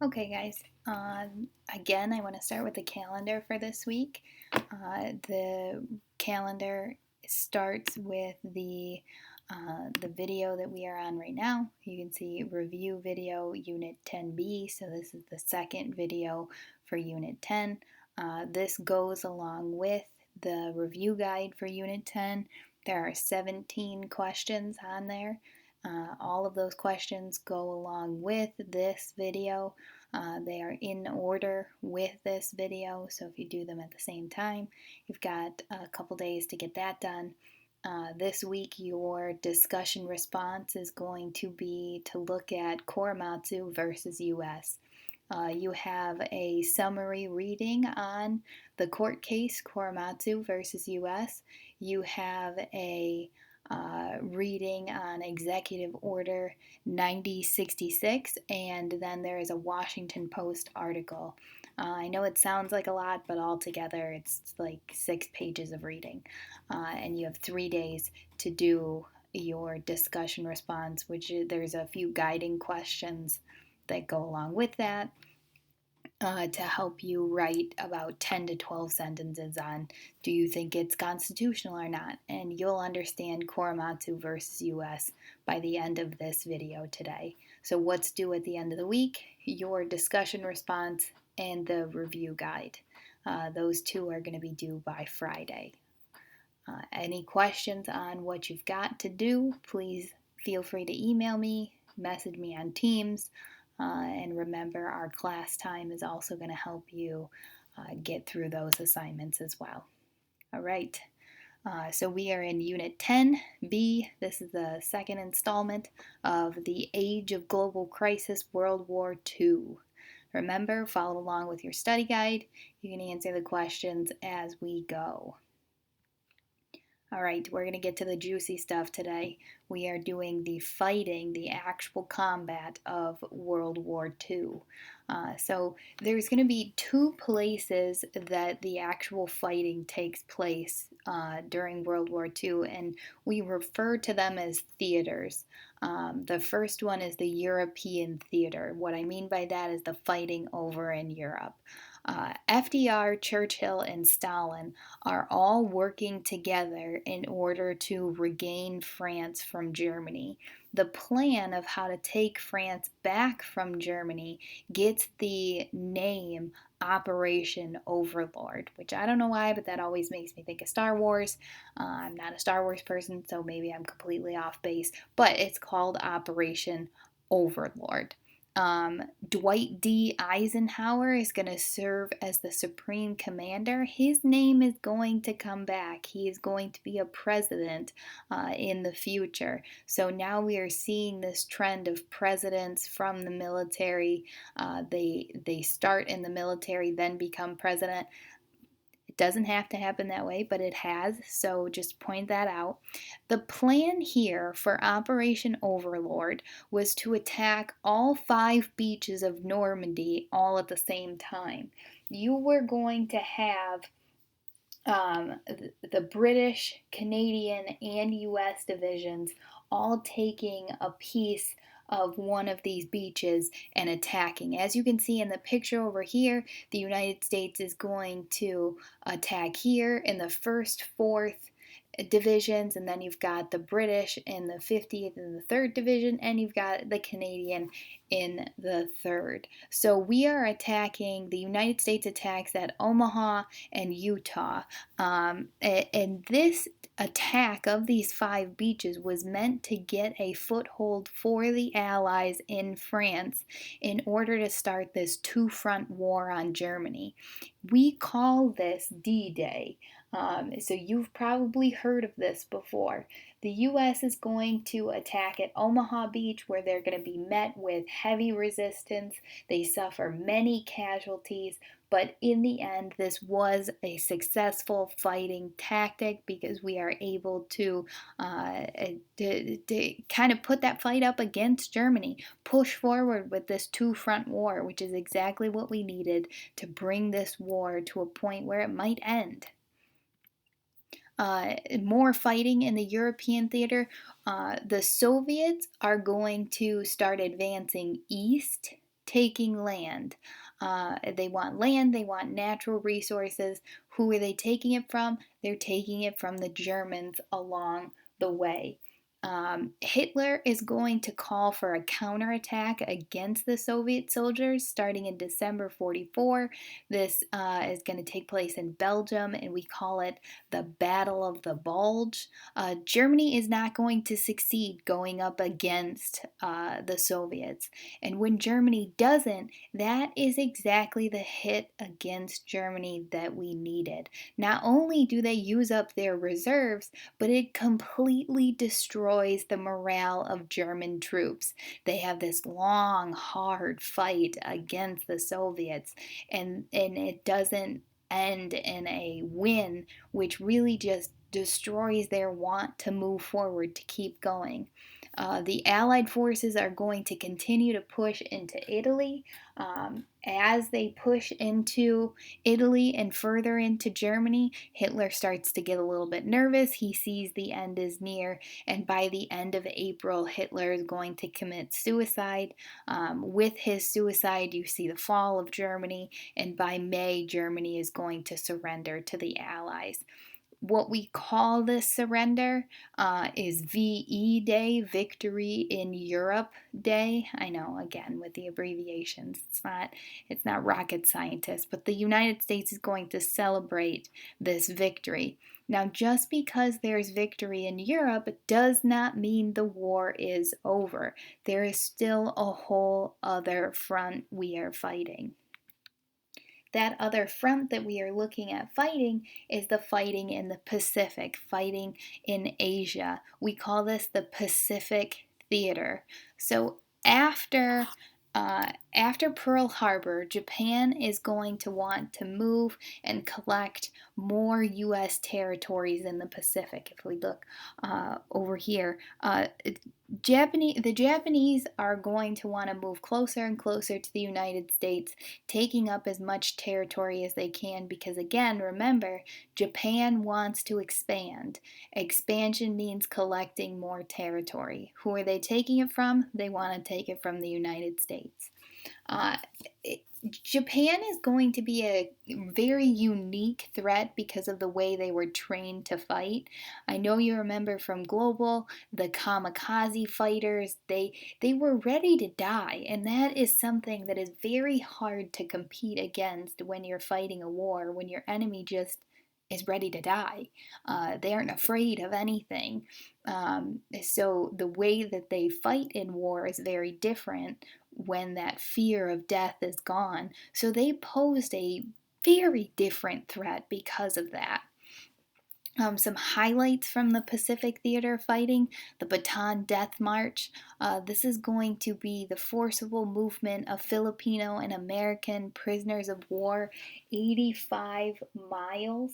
Okay, guys. Again, I want to start with the calendar for this week. The calendar starts with the video that we are on right now. You can see review video Unit 10B. So this is the second video for Unit 10. This goes along with the review guide for Unit 10. There are 17 questions on there. All of those questions go along with this video. They are in order with this video, so if you do them at the same time, you've got a couple days to get that done. This week, your discussion response is going to be to look at Korematsu versus US. You have a summary reading on the court case Korematsu versus US. You have a reading on Executive Order 9066, and then there is a Washington Post article. I know it sounds like a lot, but altogether it's like 6 pages of reading. And you have 3 days to do your discussion response, which there's a few guiding questions that go along with that. To help you write about 10 to 12 sentences on do you think it's constitutional or not, and you'll understand Korematsu versus US by the end of this video today. So what's due at the end of the week? Your discussion response and the review guide. Those two are going to be due by Friday. Any questions on what you've got to do, please feel free to email me, message me on Teams, and remember our class time is also going to help you get through those assignments as well. All right, so we are in Unit 10B. This is the second installment of The Age of Global Crisis, World War II. Remember, follow along with your study guide. You can answer the questions as we go. All right, we're going to get to the juicy stuff today. We are doing the fighting, the actual combat of World War II. So there's going to be two places that the actual fighting takes place during World War II, and we refer to them as theaters. The first one is the European theater. What I mean by that is the fighting over in Europe. FDR, Churchill, and Stalin are all working together in order to regain France from Germany. The plan of how to take France back from Germany gets the name Operation Overlord, which I don't know why, but that always makes me think of Star Wars. I'm not a Star Wars person, so maybe I'm completely off base, but it's called Operation Overlord. Dwight D. Eisenhower is going to serve as the Supreme Commander. His name is going to come back. He is going to be a president in the future. So now we are seeing this trend of presidents from the military. They start in the military, then become president. It doesn't have to happen that way, but it has, so just point that out. The plan here for Operation Overlord was to attack all 5 beaches of Normandy all at the same time. You were going to have the British, Canadian, and US divisions all taking a piece of one of these beaches and attacking. As you can see in the picture over here, the United States is going to attack here in the 1st, 4th divisions, and then you've got the British in the 50th and the 3rd division, and you've got the Canadian in the 3rd. So we are attacking, the United States attacks at Omaha and Utah. And this attack of these 5 beaches was meant to get a foothold for the Allies in France in order to start this two-front war on Germany. We call this D-Day. So you've probably heard of this before. The U.S. is going to attack at Omaha Beach, where they're going to be met with heavy resistance. They suffer many casualties, but in the end, this was a successful fighting tactic because we are able to kind of put that fight up against Germany, push forward with this two-front war, which is exactly what we needed to bring this war to a point where it might end. More fighting in the European theater. The Soviets are going to start advancing east taking land. They want land, they want natural resources. Who are they taking it from? They're taking it from the Germans along the way. Hitler is going to call for a counterattack against the Soviet soldiers starting in December 44. This is going to take place in Belgium, and we call it the Battle of the Bulge. Germany is not going to succeed going up against the Soviets. And when Germany doesn't, that is exactly the hit against Germany that we needed. Not only do they use up their reserves, but it completely destroys the morale of German troops. They have this long, hard fight against the Soviets, and it doesn't end in a win, which really just destroys their want to move forward, to keep going. The Allied forces are going to continue to push into Italy. As they push into Italy and further into Germany, Hitler starts to get a little bit nervous. He sees the end is near, and by the end of April, Hitler is going to commit suicide. With his suicide, you see the fall of Germany, and by May, Germany is going to surrender to the Allies. What we call this surrender is VE Day, Victory in Europe Day. I know, again, with the abbreviations, it's not rocket scientist, but the United States is going to celebrate this victory. Now, just because there's victory in Europe does not mean the war is over. There is still a whole other front we are fighting. That other front that we are looking at fighting is the fighting in the Pacific, fighting in Asia. We call this the Pacific Theater. So after Pearl Harbor, Japan is going to want to move and collect more U.S. territories in the Pacific. If we look over here, the Japanese are going to want to move closer and closer to the United States, taking up as much territory as they can because, again, remember, Japan wants to expand. Expansion means collecting more territory. Who are they taking it from? They want to take it from the United States. Uh, Japan is going to be a very unique threat because of the way they were trained to fight. I know you remember from Global, the kamikaze fighters, they were ready to die, and that is something that is very hard to compete against when you're fighting a war, when your enemy just is ready to die. They aren't afraid of anything. So the way that they fight in war is very different when that fear of death is gone. So they posed a very different threat because of that. Some highlights from the Pacific Theater fighting: the Bataan Death March. This is going to be the forcible movement of Filipino and American prisoners of war, 85 miles.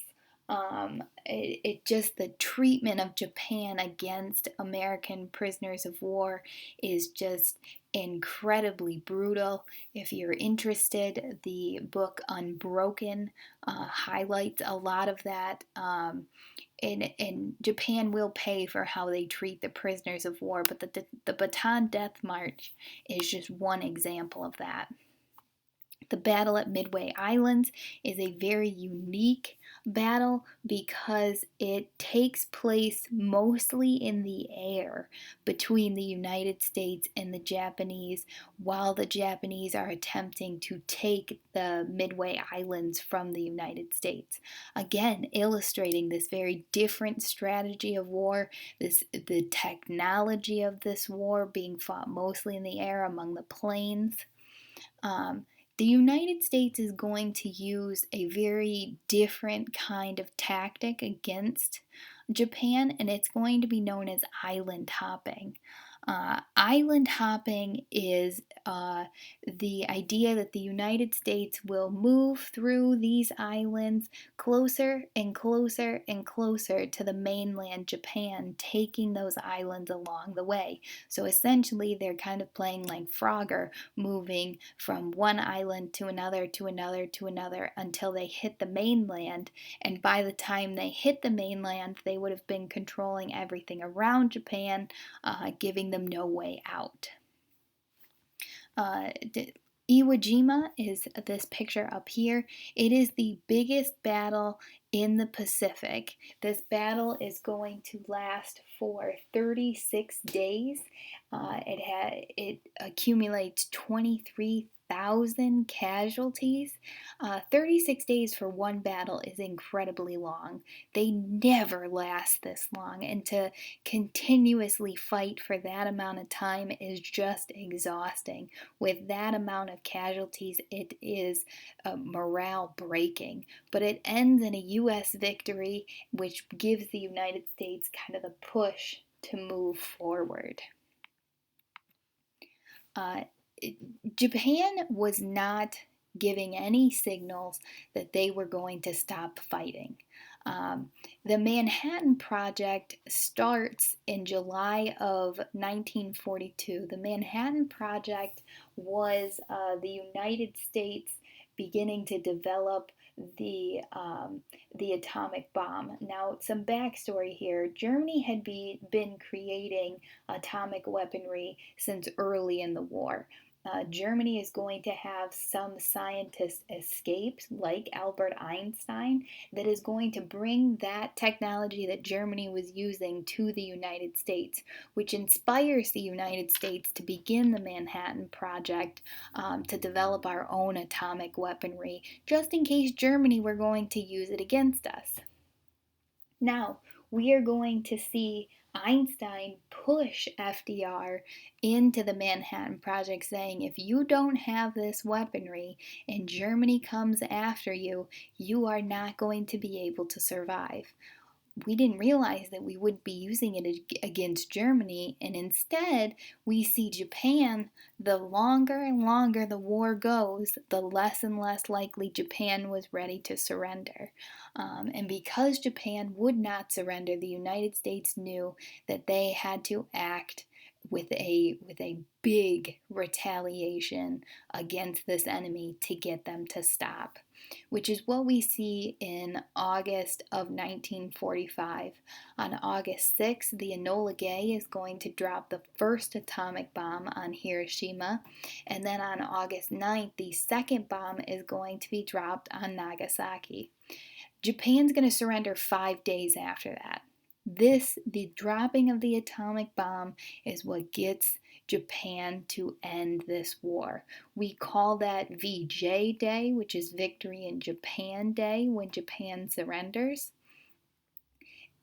It just, the treatment of Japan against American prisoners of war is just incredibly brutal. If you're interested, the book Unbroken highlights a lot of that. And Japan will pay for how they treat the prisoners of war, but the Bataan Death March is just one example of that. The battle at Midway Islands is a very unique battle because it takes place mostly in the air between the United States and the Japanese, while the Japanese are attempting to take the Midway Islands from the United States. Again, illustrating this very different strategy of war, the technology of this war being fought mostly in the air among the planes. The United States is going to use a very different kind of tactic against Japan, and it's going to be known as island hopping. Island hopping is the idea that the United States will move through these islands closer and closer and closer to the mainland Japan, taking those islands along the way. So essentially, they're kind of playing like Frogger, moving from one island to another to another to another until they hit the mainland. And by the time they hit the mainland, they would have been controlling everything around Japan, giving them no way out. Iwo Jima is this picture up here. It is the biggest battle in the Pacific. This battle is going to last for 36 days. It accumulates 23,000 casualties. 36 days for one battle is incredibly long. They never last this long, and to continuously fight for that amount of time is just exhausting. With that amount of casualties, it is morale breaking. But it ends in a U.S. victory, which gives the United States kind of the push to move forward. Uh, Japan was not giving any signals that they were going to stop fighting. Um, the Manhattan Project starts in July of 1942. The Manhattan Project was the United States beginning to develop the um, the atomic bomb. Now, some backstory here: Germany had been creating atomic weaponry since early in the war. Germany is going to have some scientists escape, like Albert Einstein, that is going to bring that technology that Germany was using to the United States, which inspires the United States to begin the Manhattan Project, to develop our own atomic weaponry, just in case Germany were going to use it against us. Now, we are going to see Einstein push FDR into the Manhattan Project, saying, if you don't have this weaponry and Germany comes after you, you are not going to be able to survive. We didn't realize that we would be using it against Germany, and instead we see Japan. The longer and longer the war goes, the less and less likely Japan was ready to surrender. And because Japan would not surrender, the United States knew that they had to act with a big retaliation against this enemy to get them to stop, which is what we see in August of 1945. On August 6th, the Enola Gay is going to drop the first atomic bomb on Hiroshima, and then on August 9th, the second bomb is going to be dropped on Nagasaki. Japan's going to surrender 5 days after that. The dropping of the atomic bomb is what gets Japan to end this war. We call that VJ Day, which is Victory in Japan Day, when Japan surrenders.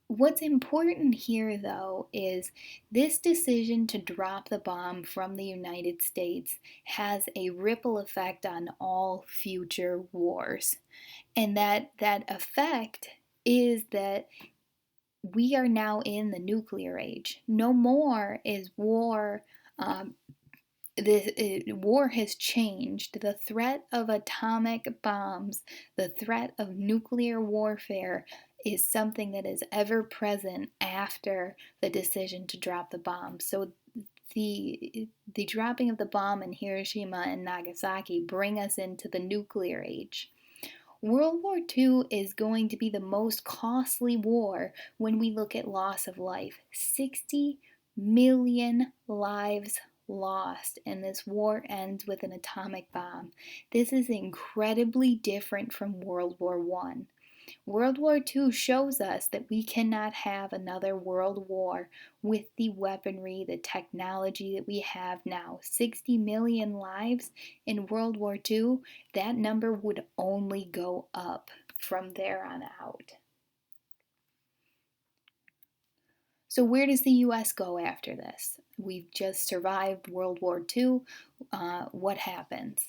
What's important here, though, is this decision to drop the bomb from the United States has a ripple effect on all future wars. And that effect is that we are now in the nuclear age. No more is war. War has changed. The threat of atomic bombs, the threat of nuclear warfare, is something that is ever present after the decision to drop the bomb. So the dropping of the bomb in Hiroshima and Nagasaki bring us into the nuclear age. World War II is going to be the most costly war when we look at loss of life. 60 million lives lost, and this war ends with an atomic bomb. This is incredibly different from World War I. World War II shows us that we cannot have another world war with the weaponry, the technology that we have now. 60 million lives in World War II, that number would only go up from there on out. So, where does the US go after this? We've just survived World War II. What happens?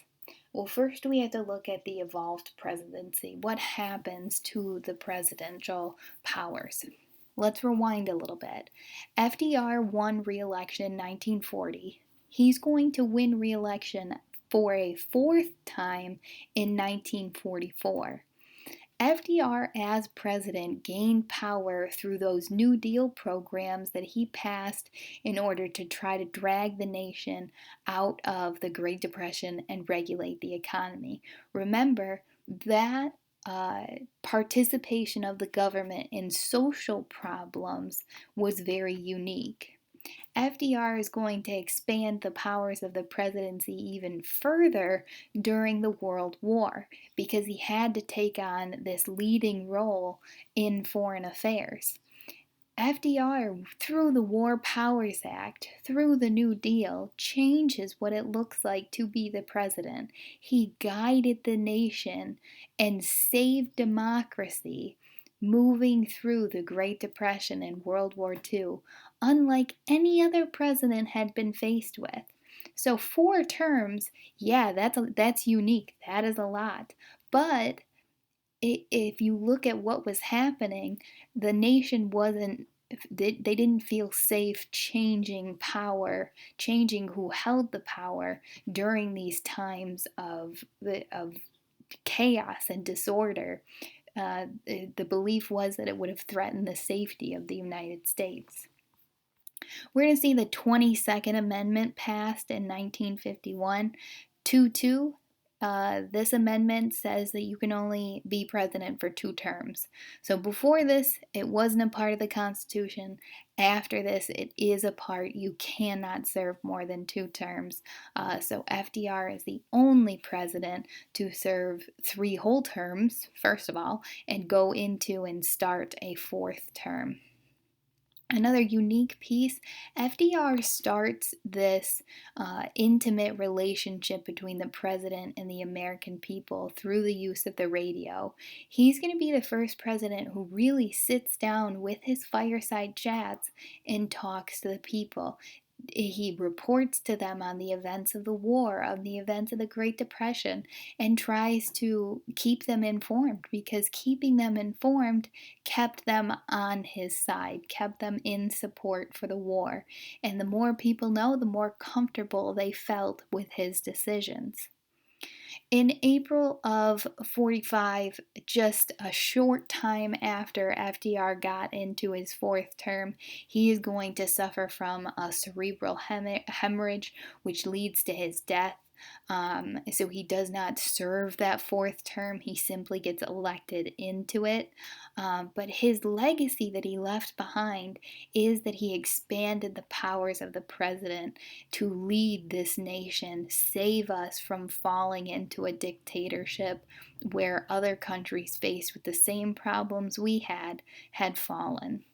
Well, first we have to look at the evolved presidency. What happens to the presidential powers? Let's rewind a little bit. FDR won re-election in 1940. He's going to win re-election for a fourth time in 1944. FDR, as president, gained power through those New Deal programs that he passed in order to try to drag the nation out of the Great Depression and regulate the economy. Remember that participation of the government in social problems was very unique. FDR is going to expand the powers of the presidency even further during the World War because he had to take on this leading role in foreign affairs. FDR, through the War Powers Act, through the New Deal, changes what it looks like to be the president. He guided the nation and saved democracy moving through the Great Depression and World War II, unlike any other president had been faced with. So 4 terms, yeah, that's unique. That is a lot. But if you look at what was happening, the nation wasn't, they didn't feel safe changing power, changing who held the power during these times of chaos and disorder. The belief was that it would have threatened the safety of the United States. We're going to see the 22nd Amendment passed in 1951. 2-2. This amendment says that you can only be president for 2 terms. So before this, it wasn't a part of the Constitution. After this, it is a part. You cannot serve more than 2 terms. So FDR is the only president to serve 3 whole terms, first of all, and go into and start a 4th term. Another unique piece, FDR starts this intimate relationship between the president and the American people through the use of the radio. He's going to be the first president who really sits down with his fireside chats and talks to the people. He reports to them on the events of the war, on the events of the Great Depression, and tries to keep them informed because keeping them informed kept them on his side, kept them in support for the war. And the more people know, the more comfortable they felt with his decisions. In April of 45, just a short time after FDR got into his 4th term, he is going to suffer from a cerebral hemorrhage, which leads to his death. So he does not serve that 4th term, he simply gets elected into it. But his legacy that he left behind is that he expanded the powers of the president to lead this nation, save us from falling into a dictatorship where other countries faced with the same problems we had fallen.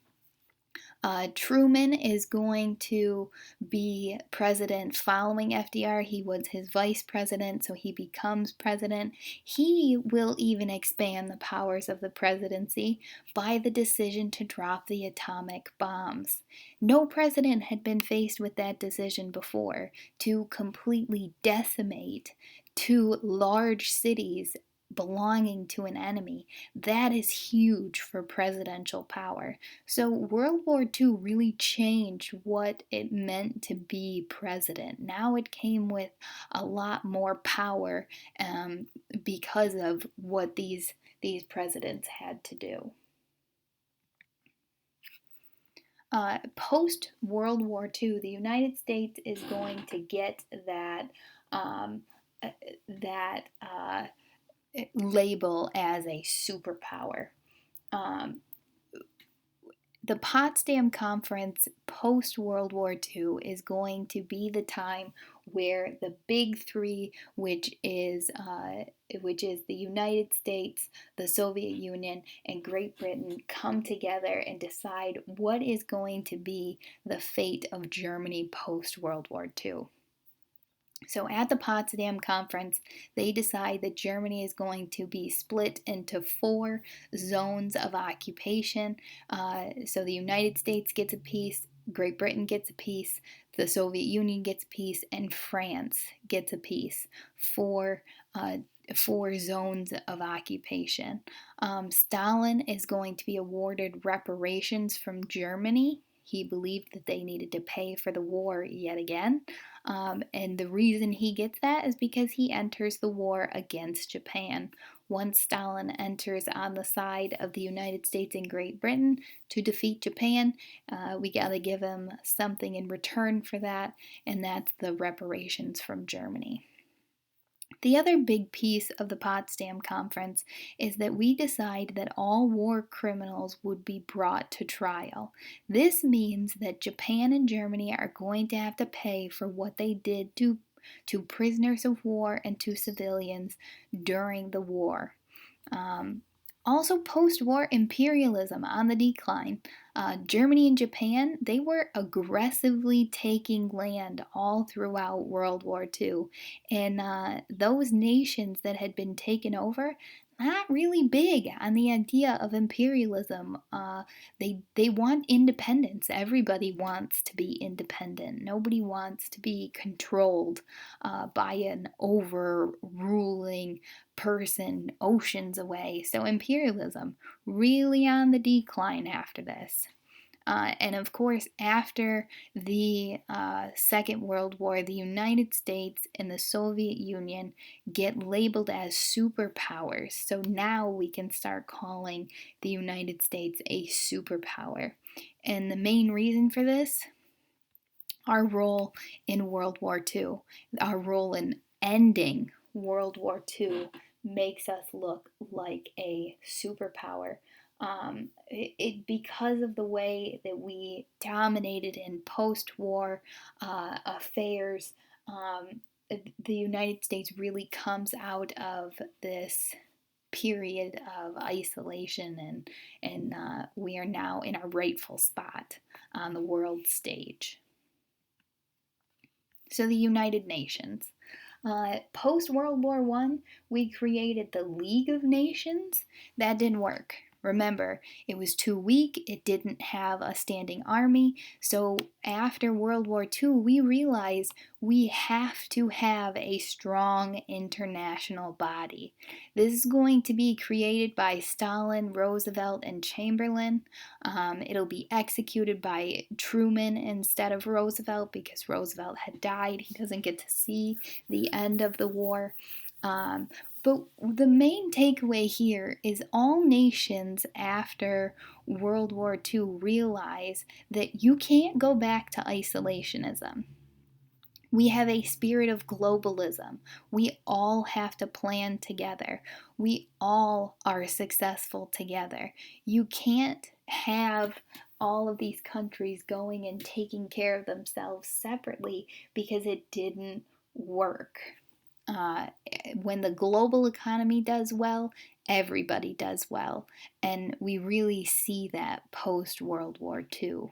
Truman is going to be president following FDR. He was his vice president, so he becomes president. He will even expand the powers of the presidency by the decision to drop the atomic bombs. No president had been faced with that decision before, to completely decimate 2 large cities belonging to an enemy. That is huge for presidential power. So World War II really changed what it meant to be president. Now it came with a lot more power because of what these presidents had to do. Post World War II, the United States is going to get um, that label as a superpower. Um, the Potsdam Conference post World War II is going to be the time where the big 3, which is the United States, the Soviet Union, and Great Britain, come together and decide what is going to be the fate of Germany post World War II. So at the Potsdam Conference, they decide that Germany is going to be split into 4 zones of occupation. So the United States gets a piece, Great Britain gets a piece, the Soviet Union gets a piece, and France gets a piece. 4 zones of occupation. Stalin is going to be awarded reparations from Germany. He believed that they needed to pay for the war yet again. And the reason he gets that is because he enters the war against Japan. Once Stalin enters on the side of the United States and Great Britain to defeat Japan, we gotta give him something in return for that, and that's the reparations from Germany. The other big piece of the Potsdam Conference is that we decide that all war criminals would be brought to trial. This means that Japan and Germany are going to have to pay for what they did to prisoners of war and to civilians during the war. Um, Also, post war imperialism on the decline. Germany and Japan, they were aggressively taking land all throughout World War II. And those nations that had been taken over, not really big on the idea of imperialism. They want independence. Everybody wants to be independent. Nobody wants to be controlled by an overruling person oceans away. So imperialism really on the decline after this. And of course, after the Second World War, the United States and the Soviet Union get labeled as superpowers. So now we can start calling the United States a superpower. And the main reason for this, our role in World War II, our role in ending World War II makes us look like a superpower. Because of the way that we dominated in post-war affairs, the United States really comes out of this period of isolation, and we are now in our rightful spot on the world stage. So the United Nations. Post World War I, we created the League of Nations. That didn't work. Remember, it was too weak, it didn't have a standing army. So after World War II, we realized we have to have a strong international body. This is going to be created by Stalin, Roosevelt, and Chamberlain. It'll be executed by Truman instead of Roosevelt because Roosevelt had died. He doesn't get to see the end of the war. But the main takeaway here is all nations after World War II realize that you can't go back to isolationism. We have a spirit of globalism. We all have to plan together. We all are successful together. You can't have all of these countries going and taking care of themselves separately because it didn't work. Uh, when the global economy does well, everybody does well. And we really see that post World War II.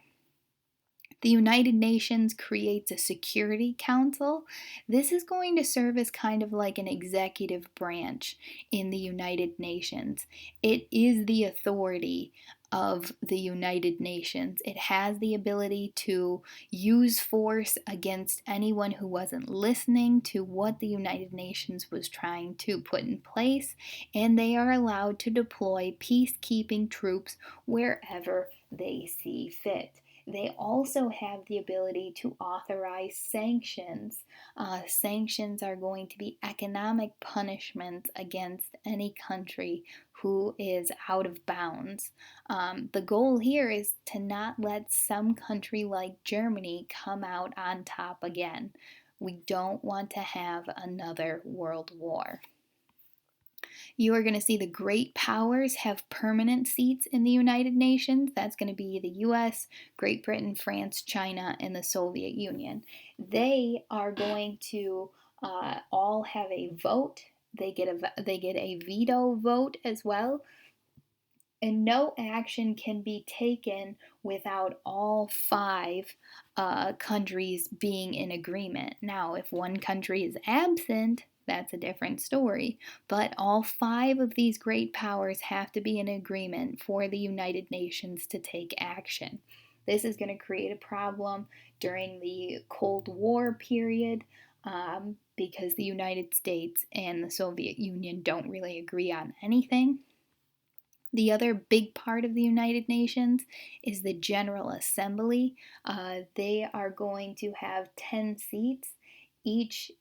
The United Nations creates a Security Council. This is going to serve as kind of like an executive branch in the United Nations. It is the authority of the United Nations. It has the ability to use force against anyone who wasn't listening to what the United Nations was trying to put in place, and they are allowed to deploy peacekeeping troops wherever they see fit. They also have the ability to authorize sanctions. Sanctions are going to be economic punishments against any country who is out of bounds. The goal here is to not let some country like Germany come out on top again. We don't want to have another world war. You are going to see the great powers have permanent seats in the United Nations. That's going to be the US, Great Britain, France, China, and the Soviet Union. They are going to all have a vote. They get a veto vote as well. And no action can be taken without all five countries being in agreement. Now, if one country is absent, that's a different story. But all five of these great powers have to be in agreement for the United Nations to take action. This is going to create a problem during the Cold War period because the United States and the Soviet Union don't really agree on anything. The other big part of the United Nations is the General Assembly. They are going to have 10 seats. Each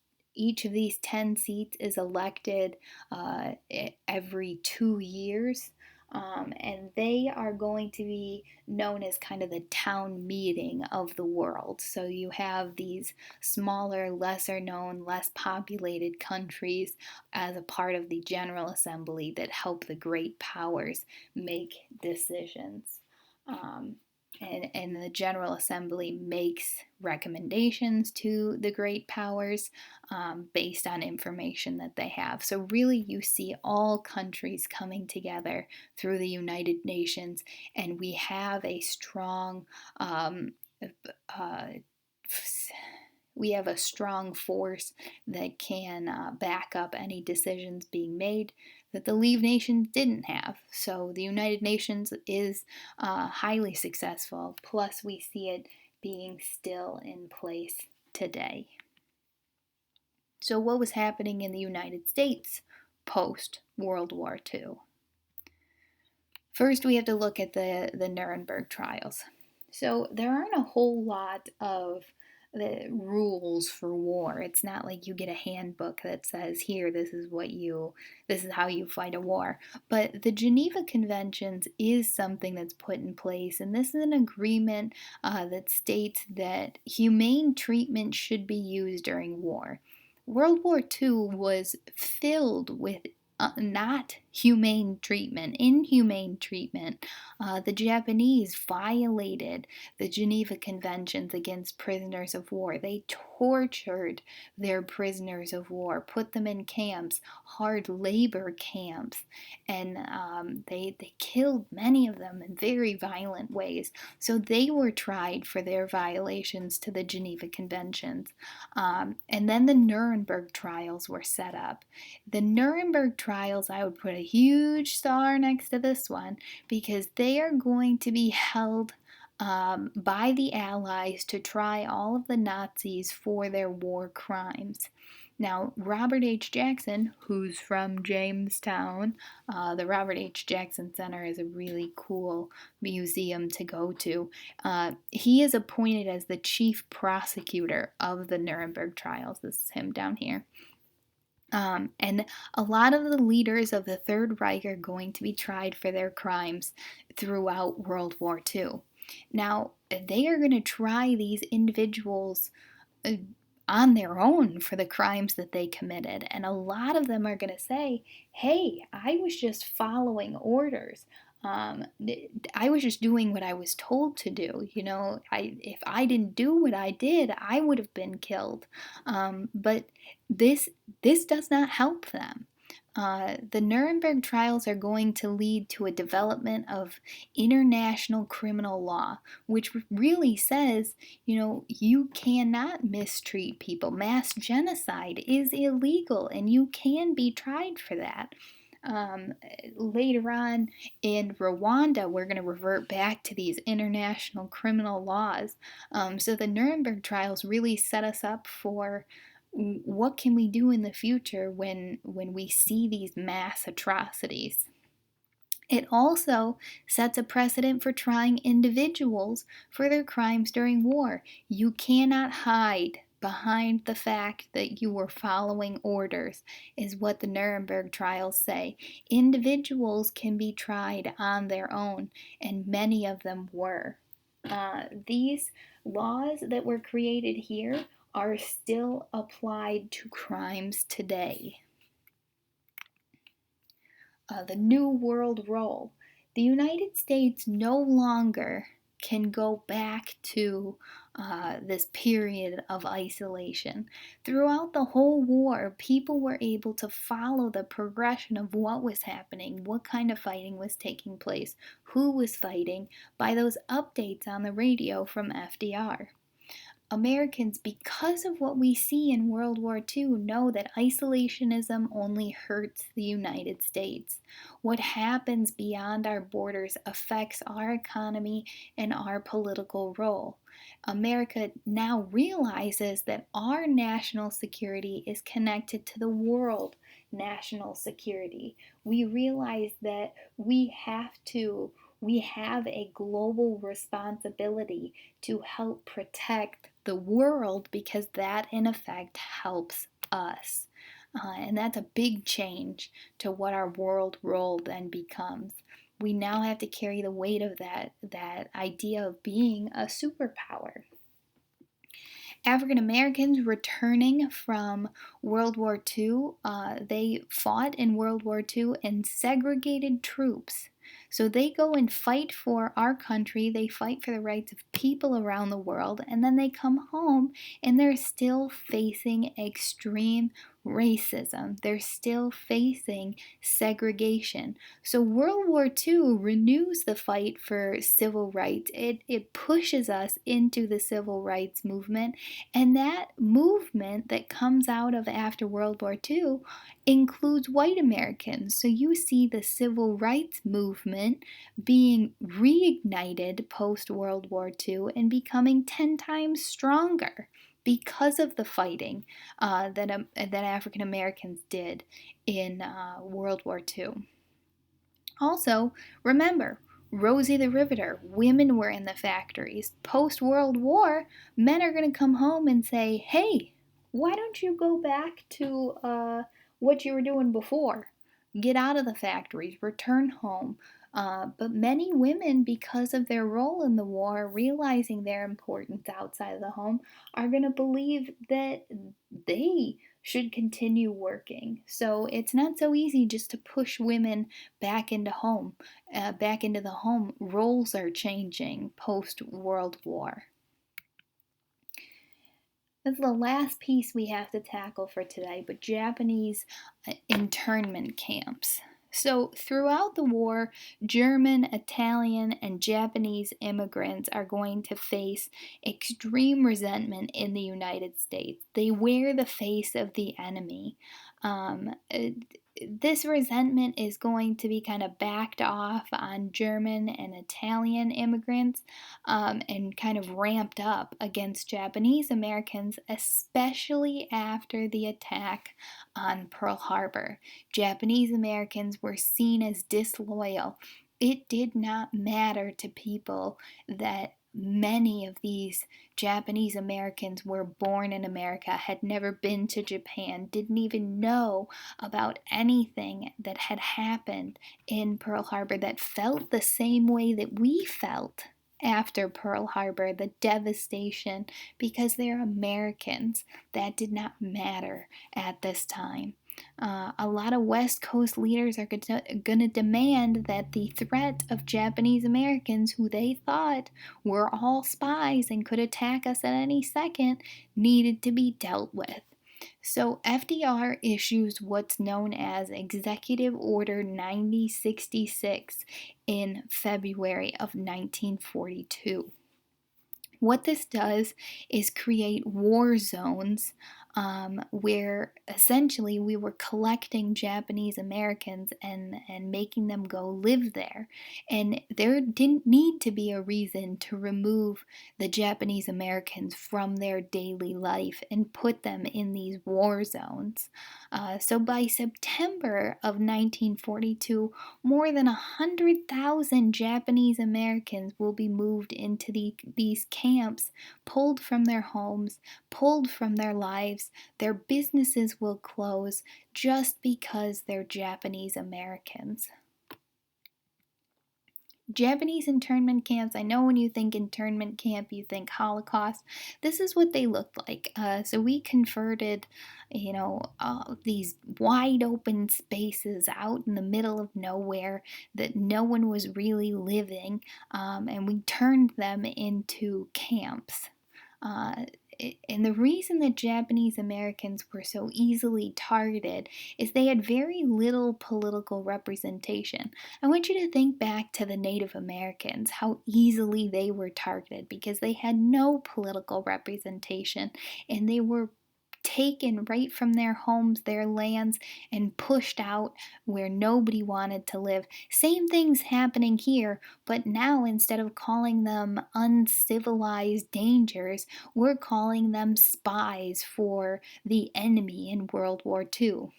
of these 10 seats is elected every 2 years. And they are going to be known as kind of the town meeting of the world. So you have these smaller, lesser known, less populated countries as a part of the General Assembly that help the great powers make decisions. Um, and the General Assembly makes recommendations to the great powers based on information that they have. So, really, you see all countries coming together through the United Nations, and we have a strong um, uh, we have a strong force that can back up any decisions being made that the League Nations didn't have. So the United Nations is highly successful, plus we see it being still in place today. So, what was happening in the United States post World War II? First, we have to look at the Nuremberg trials. So, there aren't a whole lot of the rules for war. It's not like you get a handbook that says, here, this is how you fight a war. But the Geneva Conventions is something that's put in place, and this is an agreement that states that humane treatment should be used during war. World War II was filled with not humane treatment, inhumane treatment. The Japanese violated the Geneva Conventions against prisoners of war. They tortured their prisoners of war, put them in camps, hard labor camps, and they killed many of them in very violent ways. So they were tried for their violations to the Geneva Conventions. And then the Nuremberg trials were set up. The Nuremberg trials, I would put a huge star next to this one because they are going to be held by the Allies to try all of the Nazis for their war crimes. Now, Robert H. Jackson, who's from Jamestown, the Robert H. Jackson Center is a really cool museum to go to. He is appointed as the chief prosecutor of the Nuremberg trials. This is him down here. And a lot of the leaders of the Third Reich are going to be tried for their crimes throughout World War II. Now, they are going to try these individuals uh, on their own for the crimes that they committed. And a lot of them are going to say, hey, I was just following orders. Um, I was just doing what I was told to do. If I didn't do what I did, I would have been killed. But this does not help them. The Nuremberg trials are going to lead to a development of international criminal law, which really says, you cannot mistreat people. Mass genocide is illegal, and you can be tried for that. Um, Later on in Rwanda, we're going to revert back to these international criminal laws. So the Nuremberg trials really set us up for what can we do in the future when we see these mass atrocities. It also sets a precedent for trying individuals for their crimes during war. You cannot hide behind the fact that you were following orders, is what the Nuremberg trials say. Individuals can be tried on their own, and many of them were. These laws that were created here are still applied to crimes today. The New World Role. The United States no longer can go back to this period of isolation. Throughout the whole war, people were able to follow the progression of what was happening, what kind of fighting was taking place, who was fighting, by those updates on the radio from FDR. Americans, because of what we see in World War II, know that isolationism only hurts the United States. What happens beyond our borders affects our economy and our political role. America now realizes that our national security is connected to the world national security. We realize that we have a global responsibility to help protect the world because that in effect helps us. And that's a big change to what our world role then becomes. we now have to carry the weight of that idea of being a superpower. African Americans returning from World War II, they fought in World War II in segregated troops. So they go and fight for our country, they fight for the rights of people around the world, and then they come home and they're still facing extreme racism. They're still facing segregation. So World War II renews the fight for civil rights. It pushes us into the civil rights movement, and that movement that comes out of after World War II includes white Americans. So you see the civil rights movement being reignited post World War II and becoming 10 times stronger because of the fighting that African Americans did in World War II. Also, remember, Rosie the Riveter, women were in the factories. Post World War, men are going to come home and say, hey, why don't you go back to what you were doing before? Get out of the factories, return home. But many women, because of their role in the war, realizing their importance outside of the home, are going to believe that they should continue working. So it's not so easy just to push women back into the home. Roles are changing post World War. That's the last piece we have to tackle for today, but Japanese internment camps. So, throughout the war, German, Italian, and Japanese immigrants are going to face extreme resentment in the United States. They wear the face of the enemy. Um, this resentment is going to be kind of backed off on German and Italian immigrants, and kind of ramped up against Japanese Americans, especially after the attack on Pearl Harbor. Japanese Americans were seen as disloyal. It did not matter to people that many of these Japanese Americans were born in America, had never been to Japan, didn't even know about anything that had happened in Pearl Harbor, that felt the same way that we felt after Pearl Harbor, the devastation, because they're Americans. That did not matter at this time. A lot of West Coast leaders are going to demand that the threat of Japanese Americans, who they thought were all spies and could attack us at any second, needed to be dealt with. So FDR issues what's known as Executive Order 9066 in February of 1942. What this does is create war zones, where essentially we were collecting Japanese Americans and making them go live there. And there didn't need to be a reason to remove the Japanese Americans from their daily life and put them in these war zones. So by September of 1942, more than 100,000 Japanese Americans will be moved into these camps, pulled from their homes, pulled from their lives. Their businesses will close just because they're Japanese Americans. Japanese internment camps, I know when you think internment camp, you think Holocaust. This is what they looked like. So we converted, these wide open spaces out in the middle of nowhere that no one was really living, and we turned them into camps. Uh, and the reason that Japanese Americans were so easily targeted is they had very little political representation. I want you to think back to the Native Americans, how easily they were targeted because they had no political representation, and they were taken right from their homes, their lands, and pushed out where nobody wanted to live. Same things happening here, but now instead of calling them uncivilized dangers, we're calling them spies for the enemy in World War II.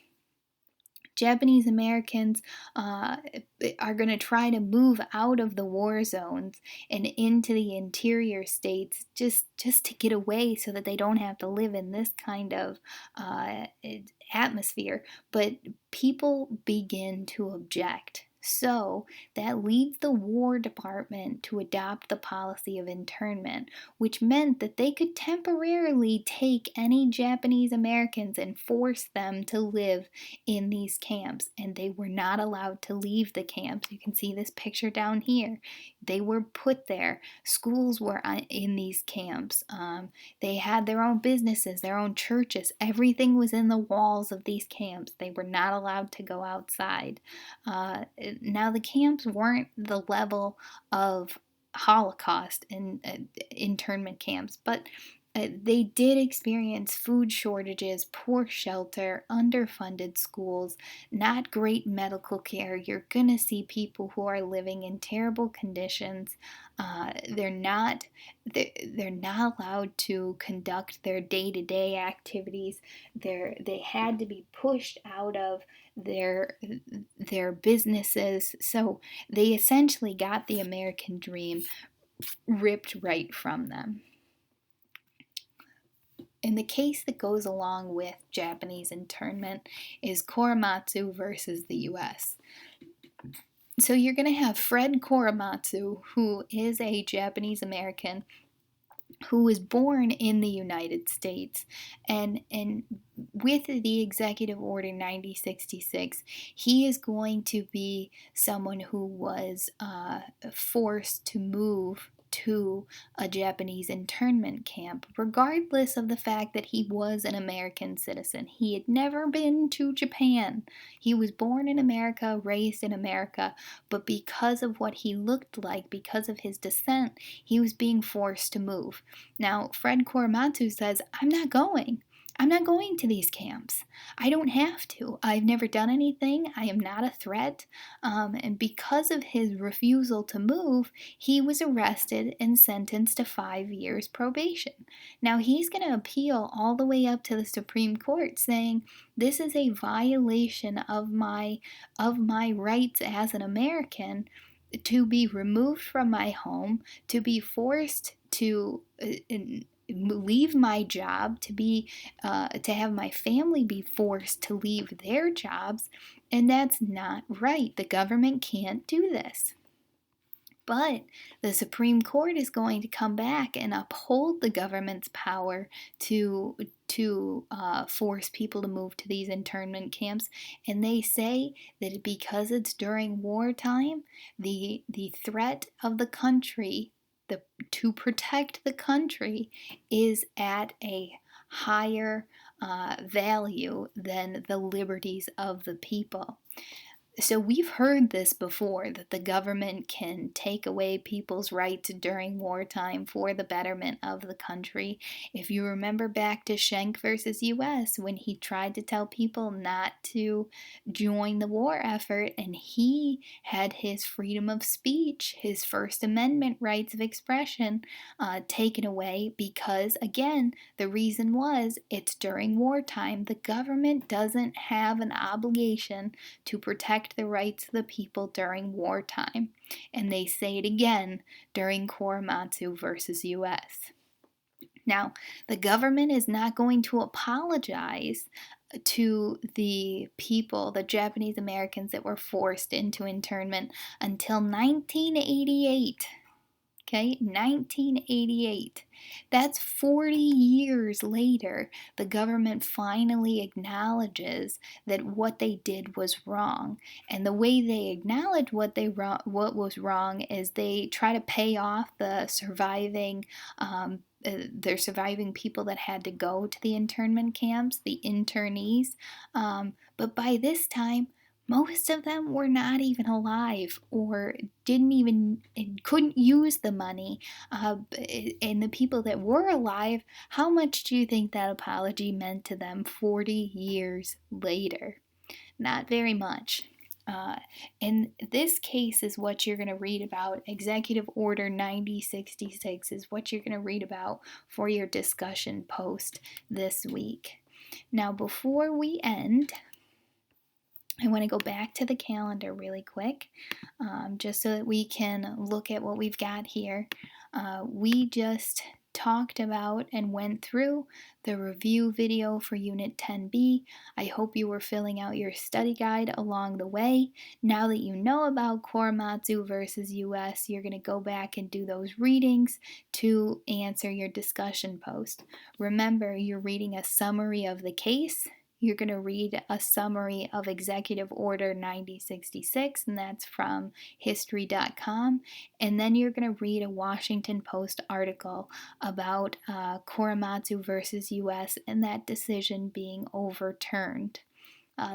Japanese Americans are going to try to move out of the war zones and into the interior states just to get away so that they don't have to live in this kind of atmosphere. But people begin to object. So that leads the War Department to adopt the policy of internment, which meant that they could temporarily take any Japanese Americans and force them to live in these camps. And they were not allowed to leave the camps. You can see this picture down here. They were put there. Schools were in these camps. They had their own businesses, their own churches. Everything was in the walls of these camps. They were not allowed to go outside. Now, the camps weren't the level of Holocaust and internment camps, but they did experience food shortages, poor shelter, underfunded schools, not great medical care. You're going to see people who are living in terrible conditions. They're not allowed to conduct their day-to-day activities. They had to be pushed out of their businesses. So they essentially got the American dream ripped right from them. And the case that goes along with Japanese internment is Korematsu versus the US. So you're going to have Fred Korematsu, who is a Japanese American who was born in the United States, and with the Executive Order 9066, he is going to be someone who was forced to move to a Japanese internment camp, regardless of the fact that he was an American citizen. He had never been to Japan. He was born in America, raised in America, but because of what he looked like, because of his descent, he was being forced to move. Now, Fred Korematsu says, I'm not going. I'm not going to these camps. I don't have to. I've never done anything. I am not a threat. And because of his refusal to move, he was arrested and sentenced to 5 years probation. Now, he's going to appeal all the way up to the Supreme Court, saying this is a violation of my rights as an American to be removed from my home, to be forced to leave my job, to have my family be forced to leave their jobs, and that's not right. The government can't do this. But the Supreme Court is going to come back and uphold the government's power to force people to move to these internment camps, and they say that because it's during wartime, the threat of the country, to protect the country, is at a higher value than the liberties of the people. So we've heard this before, that the government can take away people's rights during wartime for the betterment of the country. If you remember back to Schenck versus US, when he tried to tell people not to join the war effort, and he had his freedom of speech, his First Amendment rights of expression, taken away because, again, the reason was it's during wartime. The government doesn't have an obligation to protect the rights of the people during wartime. And they say it again during Korematsu versus US. Now, the government is not going to apologize to the people, the Japanese Americans that were forced into internment, until 1988. Okay, 1988. That's 40 years later. The government finally acknowledges that what they did was wrong. And the way they acknowledge what was wrong is they try to pay off the surviving people that had to go to the internment camps, the internees. But by this time, most of them were not even alive, or couldn't use the money. And the people that were alive, how much do you think that apology meant to them 40 years later? Not very much. And this case is what you're going to read about. Executive Order 9066 is what you're going to read about for your discussion post this week. Now, before we end, I want to go back to the calendar really quick, just so that we can look at what we've got here. We just talked about and went through the review video for Unit 10B. I hope you were filling out your study guide along the way. Now that you know about Korematsu versus US, you're going to go back and do those readings to answer your discussion post. Remember, you're reading a summary of the case. You're going to read a summary of Executive Order 9066, and that's from history.com. And then you're going to read a Washington Post article about Korematsu versus US and that decision being overturned.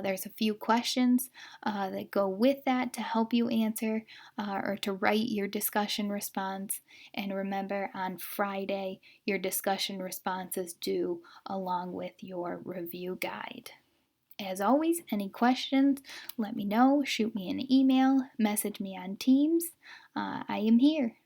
There's a few questions that go with that to help you answer or to write your discussion response. And remember, on Friday, your discussion response is due along with your review guide. As always, any questions, let me know. Shoot me an email, message me on Teams. I am here.